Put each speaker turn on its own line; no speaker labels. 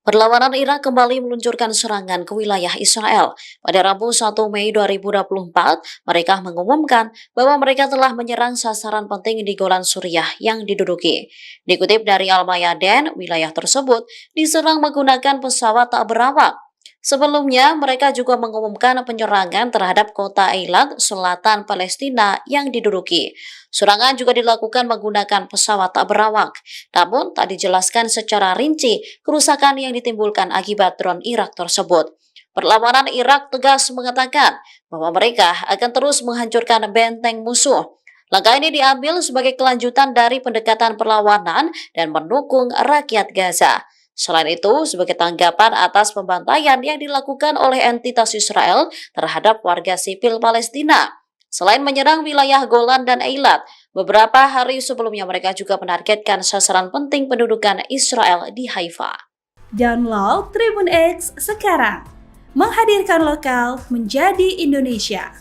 Perlawanan Irak kembali meluncurkan serangan ke wilayah Israel. Pada Rabu 1 Mei 2024, mereka mengumumkan bahwa mereka telah menyerang sasaran penting di Golan Suriah yang diduduki. Dikutip dari Al-Mayadin, wilayah tersebut diserang menggunakan pesawat tak berawak. Sebelumnya, mereka juga mengumumkan penyerangan terhadap kota Eilat, selatan Palestina yang diduduki. Serangan juga dilakukan menggunakan pesawat tak berawak. Namun, tak dijelaskan secara rinci kerusakan yang ditimbulkan akibat drone Irak tersebut. Perlawanan Irak tegas mengatakan bahwa mereka akan terus menghancurkan benteng musuh. Langkah ini diambil sebagai kelanjutan dari pendekatan perlawanan dan mendukung rakyat Gaza. Selain itu, sebagai tanggapan atas pembantaian yang dilakukan oleh entitas Israel terhadap warga sipil Palestina. Selain menyerang wilayah Golan dan Eilat, beberapa hari sebelumnya mereka juga menargetkan sasaran penting pendudukan Israel di Haifa.
Download Tribun X sekarang, menghadirkan lokal menjadi Indonesia.